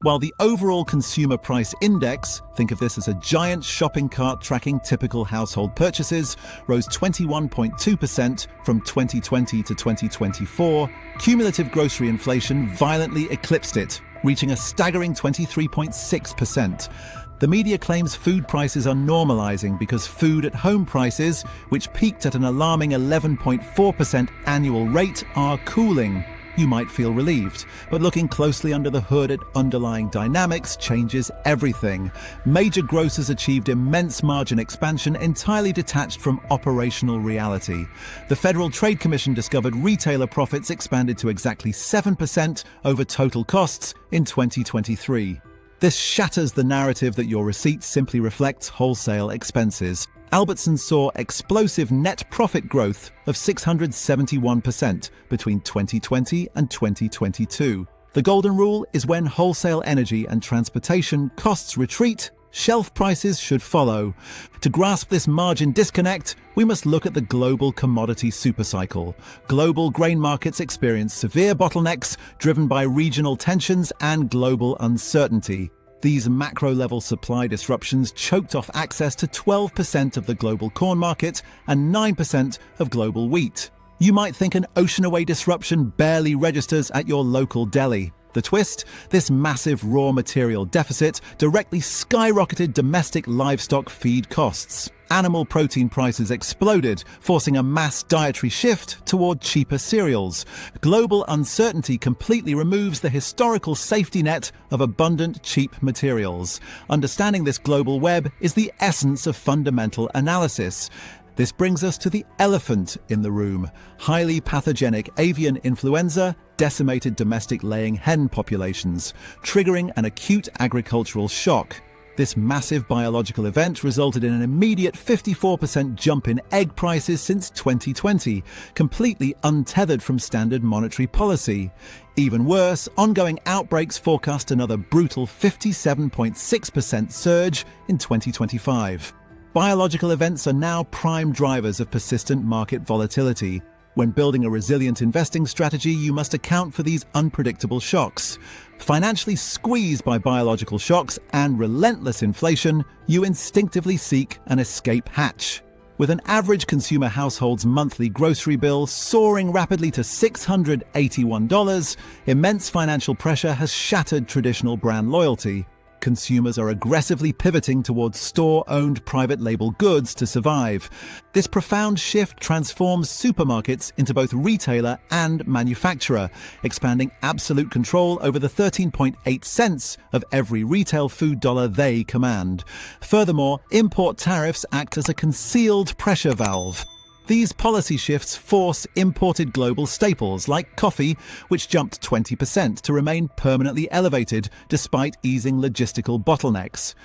While the overall consumer price index, think of this as a giant shopping cart tracking typical household purchases, rose 21.2% from 2020 to 2024, cumulative grocery inflation violently eclipsed it, reaching a staggering 23.6%. The media claims food prices are normalizing because food at home prices, which peaked at an alarming 11.4% annual rate, are cooling. You might feel relieved, but looking closely under the hood at underlying dynamics changes everything. Major grocers achieved immense margin expansion entirely detached from operational reality. The Federal Trade Commission discovered retailer profits expanded to exactly 7% over total costs in 2023. This shatters the narrative that your receipt simply reflects wholesale expenses. Albertsons saw explosive net profit growth of 671% between 2020 and 2022. The golden rule is when wholesale energy and transportation costs retreat, shelf prices should follow. To grasp this margin disconnect, we must look at the global commodity supercycle. Global grain markets experience severe bottlenecks driven by regional tensions and global uncertainty. These macro-level supply disruptions choked off access to 12% of the global corn market and 9% of global wheat. You might think an ocean-away disruption barely registers at your local deli. The twist? This massive raw material deficit directly skyrocketed domestic livestock feed costs. Animal protein prices exploded, forcing a mass dietary shift toward cheaper cereals. Global uncertainty completely removes the historical safety net of abundant, cheap materials. Understanding this global web is the essence of fundamental analysis. This brings us to the elephant in the room. Highly pathogenic avian influenza decimated domestic laying hen populations, triggering an acute agricultural shock. This massive biological event resulted in an immediate 54% jump in egg prices since 2020, completely untethered from standard monetary policy. Even worse, ongoing outbreaks forecast another brutal 57.6% surge in 2025. Biological events are now prime drivers of persistent market volatility. When building a resilient investing strategy, you must account for these unpredictable shocks. Financially squeezed by biological shocks and relentless inflation, you instinctively seek an escape hatch. With an average consumer household's monthly grocery bill soaring rapidly to $681, immense financial pressure has shattered traditional brand loyalty. Consumers are aggressively pivoting towards store-owned private label goods to survive. This profound shift transforms supermarkets into both retailer and manufacturer, expanding absolute control over the 13.8 cents of every retail food dollar they command. Furthermore, import tariffs act as a concealed pressure valve. These policy shifts force imported global staples like coffee, which jumped 20% to remain permanently elevated despite easing logistical bottlenecks.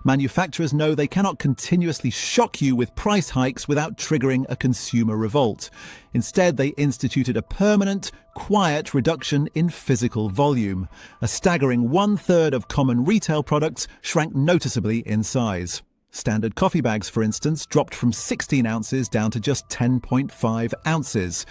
Manufacturers know they cannot continuously shock you with price hikes without triggering a consumer revolt. Instead, they instituted a permanent, quiet reduction in physical volume. A staggering 1/3 of common retail products shrank noticeably in size. Standard coffee bags, for instance, dropped from 16 ounces down to just 10.5 ounces.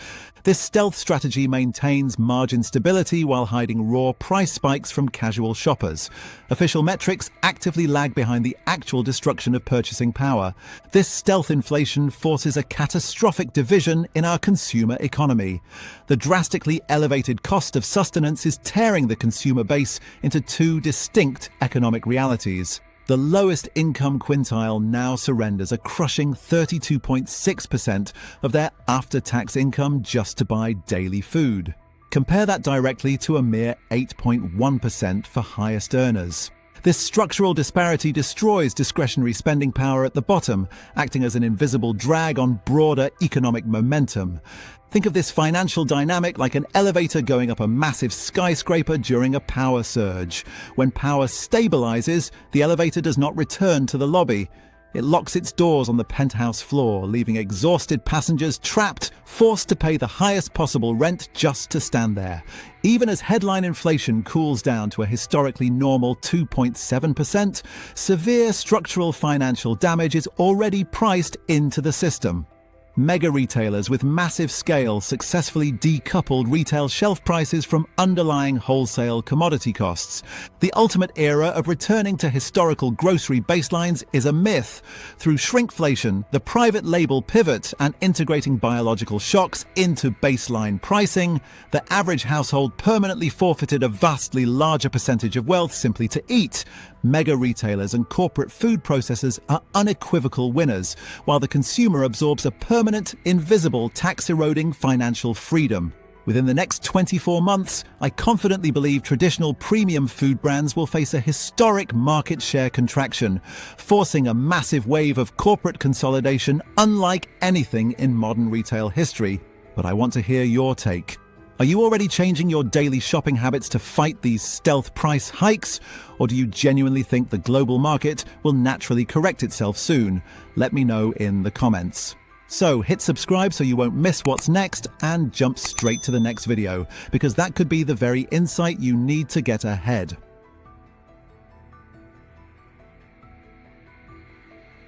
This stealth strategy maintains margin stability while hiding raw price spikes from casual shoppers. Official metrics actively lag behind the actual destruction of purchasing power. This stealth inflation forces a catastrophic division in our consumer economy. The drastically elevated cost of sustenance is tearing the consumer base into two distinct economic realities. The lowest income quintile now surrenders a crushing 32.6% of their after-tax income just to buy daily food. Compare that directly to a mere 8.1% for highest earners. This structural disparity destroys discretionary spending power at the bottom, acting as an invisible drag on broader economic momentum. Think of this financial dynamic like an elevator going up a massive skyscraper during a power surge. When power stabilizes, the elevator does not return to the lobby. It locks its doors on the penthouse floor, leaving exhausted passengers trapped, forced to pay the highest possible rent just to stand there. Even as headline inflation cools down to a historically normal 2.7%, severe structural financial damage is already priced into the system. Mega retailers with massive scale successfully decoupled retail shelf prices from underlying wholesale commodity costs. The ultimate era of returning to historical grocery baselines is a myth. Through shrinkflation, the private label pivot, and integrating biological shocks into baseline pricing, the average household permanently forfeited a vastly larger percentage of wealth simply to eat. Mega retailers and corporate food processors are unequivocal winners, while the consumer absorbs a permanent, invisible, tax-eroding financial freedom. Within the next 24 months, I confidently believe traditional premium food brands will face a historic market share contraction, forcing a massive wave of corporate consolidation unlike anything in modern retail history. But I want to hear your take. Are you already changing your daily shopping habits to fight these stealth price hikes? Or do you genuinely think the global market will naturally correct itself soon? Let me know in the comments. So hit subscribe so you won't miss what's next, and jump straight to the next video, because that could be the very insight you need to get ahead.